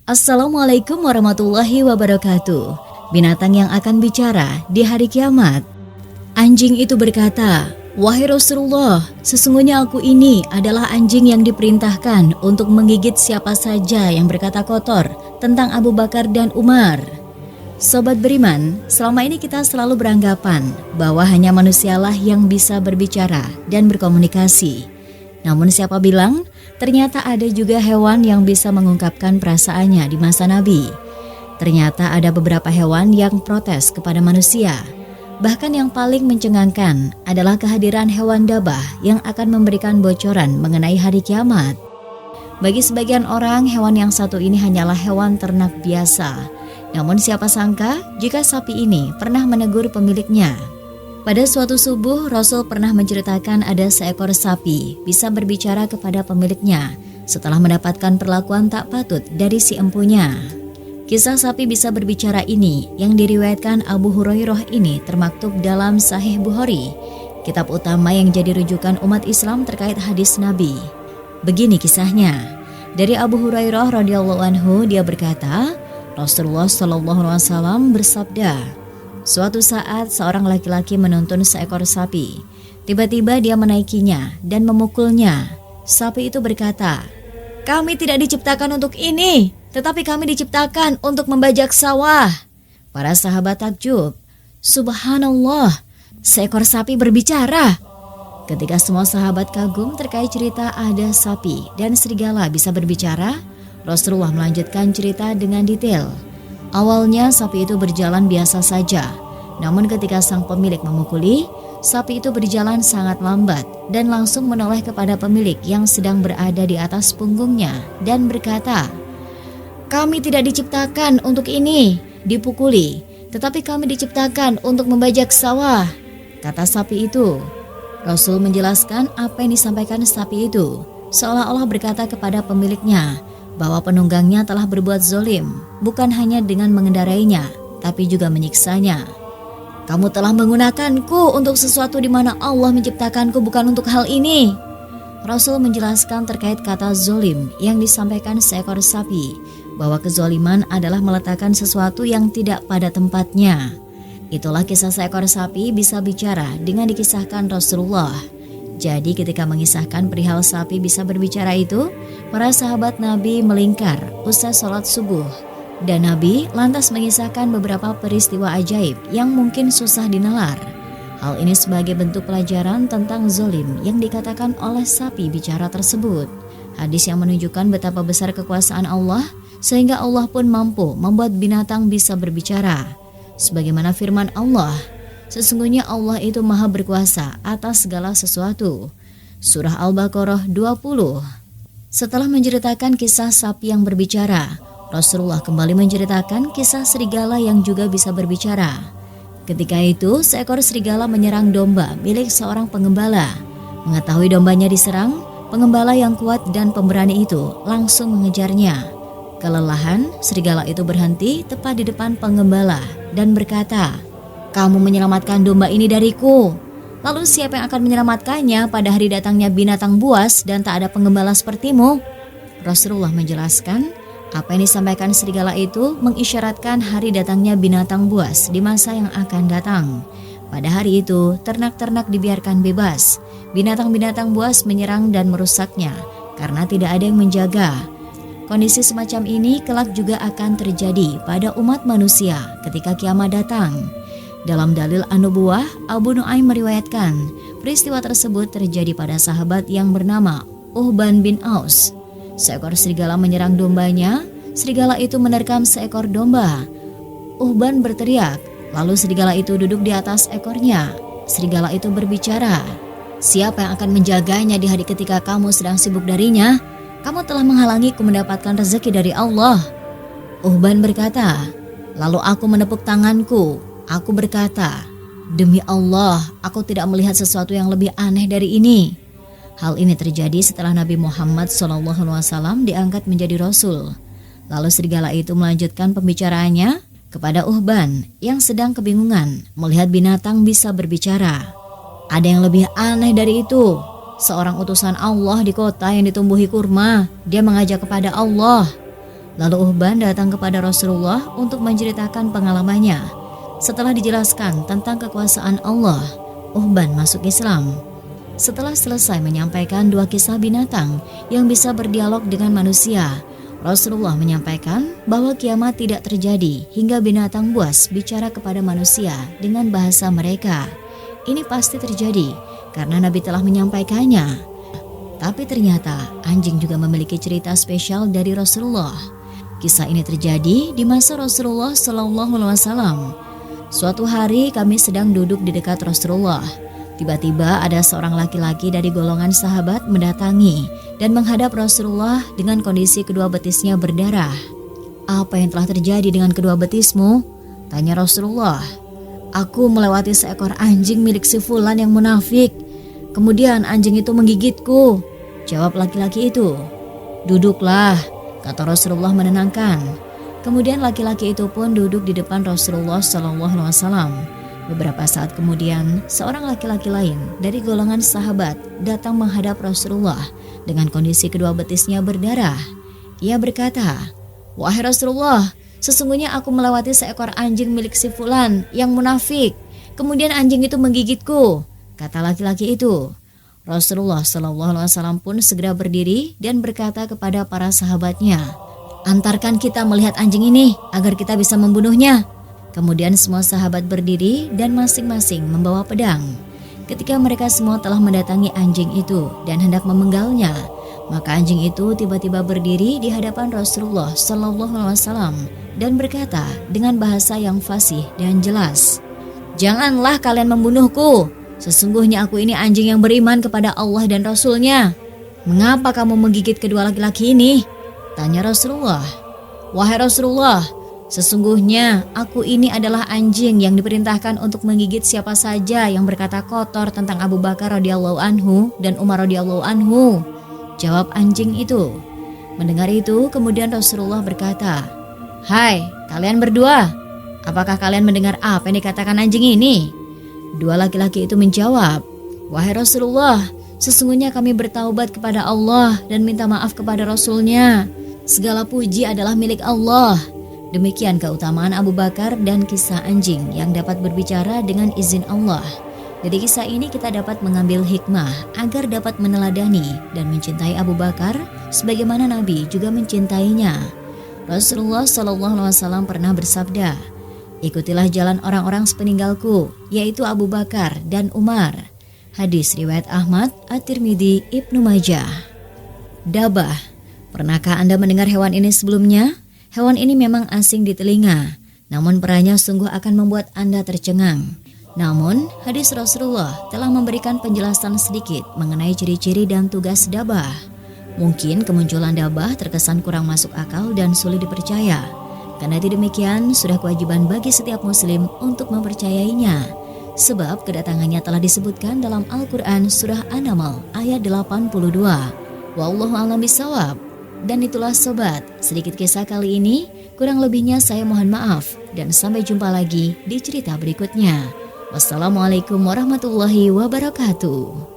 Assalamualaikum warahmatullahi wabarakatuh. Binatang yang akan bicara di hari kiamat. Anjing itu berkata, "Wahai Rasulullah, sesungguhnya aku ini adalah anjing yang diperintahkan untuk menggigit siapa saja yang berkata kotor tentang Abu Bakar dan Umar." Sobat beriman, selama ini kita selalu beranggapan bahwa hanya manusialah yang bisa berbicara dan berkomunikasi. Namun siapa bilang, ternyata ada juga hewan yang bisa mengungkapkan perasaannya di masa Nabi. Ternyata ada beberapa hewan yang protes kepada manusia. Bahkan yang paling mencengangkan adalah kehadiran hewan dabah yang akan memberikan bocoran mengenai hari kiamat. Bagi sebagian orang, hewan yang satu ini hanyalah hewan ternak biasa. Namun siapa sangka jika sapi ini pernah menegur pemiliknya. Pada suatu subuh, Rasul pernah menceritakan ada seekor sapi bisa berbicara kepada pemiliknya setelah mendapatkan perlakuan tak patut dari si empunya. Kisah sapi bisa berbicara ini yang diriwayatkan Abu Hurairah ini termaktub dalam Sahih Bukhari, kitab utama yang jadi rujukan umat Islam terkait hadis Nabi. Begini kisahnya. Dari Abu Hurairah radhiyallahu anhu, dia berkata, Rasulullah SAW bersabda, suatu saat seorang laki-laki menuntun seekor sapi. Tiba-tiba dia menaikinya dan memukulnya. Sapi itu berkata, "Kami tidak diciptakan untuk ini, tetapi kami diciptakan untuk membajak sawah." Para sahabat takjub, "Subhanallah, seekor sapi berbicara." Ketika semua sahabat kagum terkait cerita ada sapi dan serigala bisa berbicara, Rasulullah melanjutkan cerita dengan detail. Awalnya sapi itu berjalan biasa saja, namun ketika sang pemilik memukuli, sapi itu berjalan sangat lambat dan langsung menoleh kepada pemilik yang sedang berada di atas punggungnya dan berkata, "Kami tidak diciptakan untuk ini, dipukuli, tetapi kami diciptakan untuk membajak sawah," kata sapi itu. Rasul menjelaskan apa yang disampaikan sapi itu, seolah-olah berkata kepada pemiliknya bahwa penunggangnya telah berbuat zolim, bukan hanya dengan mengendarainya, tapi juga menyiksanya. "Kamu telah menggunakanku untuk sesuatu di mana Allah menciptakanku bukan untuk hal ini." Rasul menjelaskan terkait kata zolim yang disampaikan seekor sapi, bahwa kezoliman adalah meletakkan sesuatu yang tidak pada tempatnya. Itulah kisah seekor sapi bisa bicara dengan dikisahkan Rasulullah. Jadi ketika mengisahkan perihal sapi bisa berbicara itu, para sahabat Nabi melingkar usai sholat subuh. Dan Nabi lantas mengisahkan beberapa peristiwa ajaib yang mungkin susah dinalar. Hal ini sebagai bentuk pelajaran tentang zolim yang dikatakan oleh sapi bicara tersebut. Hadis yang menunjukkan betapa besar kekuasaan Allah, sehingga Allah pun mampu membuat binatang bisa berbicara. Sebagaimana firman Allah, sesungguhnya Allah itu maha berkuasa atas segala sesuatu. Surah Al-Baqarah 20. Setelah menceritakan kisah sapi yang berbicara, Rasulullah kembali menceritakan kisah serigala yang juga bisa berbicara. Ketika itu, seekor serigala menyerang domba milik seorang pengembala. Mengetahui dombanya diserang, pengembala yang kuat dan pemberani itu langsung mengejarnya. Kelelahan, serigala itu berhenti tepat di depan pengembala dan berkata, "Kamu menyelamatkan domba ini dariku. Lalu siapa yang akan menyelamatkannya pada hari datangnya binatang buas dan tak ada penggembala sepertimu?" Rasulullah menjelaskan, apa yang disampaikan serigala itu mengisyaratkan hari datangnya binatang buas di masa yang akan datang. Pada hari itu, ternak-ternak dibiarkan bebas. Binatang-binatang buas menyerang dan merusaknya karena tidak ada yang menjaga. Kondisi semacam ini kelak juga akan terjadi pada umat manusia ketika kiamat datang. Dalam dalil An-Nubuwah, Abu Nuaim meriwayatkan peristiwa tersebut terjadi pada sahabat yang bernama Uhban bin Aus. Seekor serigala menyerang dombanya, serigala itu menerkam seekor domba. Uhban berteriak, lalu serigala itu duduk di atas ekornya. Serigala itu berbicara, "Siapa yang akan menjaganya di hari ketika kamu sedang sibuk darinya? Kamu telah menghalangiku mendapatkan rezeki dari Allah." Uhban berkata, "Lalu aku menepuk tanganku. Aku berkata, demi Allah, aku tidak melihat sesuatu yang lebih aneh dari ini." Hal ini terjadi setelah Nabi Muhammad SAW diangkat menjadi Rasul. Lalu serigala itu melanjutkan pembicaraannya kepada Uhban yang sedang kebingungan melihat binatang bisa berbicara. "Ada yang lebih aneh dari itu. Seorang utusan Allah di kota yang ditumbuhi kurma, dia mengajak kepada Allah." Lalu Uhban datang kepada Rasulullah untuk menceritakan pengalamannya. Setelah dijelaskan tentang kekuasaan Allah, Uhban masuk Islam. Setelah selesai menyampaikan 2 kisah binatang yang bisa berdialog dengan manusia, Rasulullah menyampaikan bahwa kiamat tidak terjadi hingga binatang buas bicara kepada manusia dengan bahasa mereka. Ini pasti terjadi karena Nabi telah menyampaikannya. Tapi ternyata anjing juga memiliki cerita spesial dari Rasulullah. Kisah ini terjadi di masa Rasulullah SAW. Suatu hari kami sedang duduk di dekat Rasulullah. Tiba-tiba ada seorang laki-laki dari golongan sahabat mendatangi dan menghadap Rasulullah dengan kondisi kedua betisnya berdarah. "Apa yang telah terjadi dengan kedua betismu?" tanya Rasulullah. "Aku melewati seekor anjing milik si fulan yang munafik. Kemudian anjing itu menggigitku," jawab laki-laki itu. "Duduklah," kata Rasulullah menenangkan. Kemudian laki-laki itu pun duduk di depan Rasulullah SAW. Beberapa saat kemudian, seorang laki-laki lain dari golongan sahabat datang menghadap Rasulullah dengan kondisi kedua betisnya berdarah. Ia berkata, "Wahai Rasulullah, sesungguhnya aku melewati seekor anjing milik si fulan yang munafik. Kemudian anjing itu menggigitku," kata laki-laki itu. Rasulullah SAW pun segera berdiri dan berkata kepada para sahabatnya, "Antarkan kita melihat anjing ini agar kita bisa membunuhnya." Kemudian semua sahabat berdiri dan masing-masing membawa pedang. Ketika mereka semua telah mendatangi anjing itu dan hendak memenggalnya, maka anjing itu tiba-tiba berdiri di hadapan Rasulullah SAW dan berkata dengan bahasa yang fasih dan jelas, "Janganlah kalian membunuhku. Sesungguhnya aku ini anjing yang beriman kepada Allah dan Rasul-Nya." "Mengapa kamu menggigit kedua laki-laki ini?" tanya Rasulullah. "Wahai Rasulullah, sesungguhnya aku ini adalah anjing yang diperintahkan untuk menggigit siapa saja yang berkata kotor tentang Abu Bakar radhiyallahu anhu dan Umar radhiyallahu anhu," jawab anjing itu. Mendengar itu, kemudian Rasulullah berkata, "Hai, kalian berdua, apakah kalian mendengar apa yang dikatakan anjing ini?" Dua laki-laki itu menjawab, "Wahai Rasulullah, sesungguhnya kami bertaubat kepada Allah dan minta maaf kepada Rasul-Nya. Segala puji adalah milik Allah." Demikian keutamaan Abu Bakar dan kisah anjing yang dapat berbicara dengan izin Allah. Dari kisah ini kita dapat mengambil hikmah agar dapat meneladani dan mencintai Abu Bakar sebagaimana Nabi juga mencintainya. Rasulullah SAW pernah bersabda, "Ikutilah jalan orang-orang sepeninggalku, yaitu Abu Bakar dan Umar." Hadis riwayat Ahmad, At-Tirmidzi, Ibnu Majah. Dabah. Pernahkah Anda mendengar hewan ini sebelumnya? Hewan ini memang asing di telinga, namun perannya sungguh akan membuat Anda tercengang. Namun, hadis Rasulullah telah memberikan penjelasan sedikit mengenai ciri-ciri dan tugas dabah. Mungkin kemunculan dabah terkesan kurang masuk akal dan sulit dipercaya. Karena demikian, sudah kewajiban bagi setiap muslim untuk mempercayainya. Sebab kedatangannya telah disebutkan dalam Al-Quran Surah An-Naml ayat 82. Wallahu a'lam bishawab. Dan itulah sobat, sedikit kisah kali ini, kurang lebihnya saya mohon maaf dan sampai jumpa lagi di cerita berikutnya. Wassalamualaikum warahmatullahi wabarakatuh.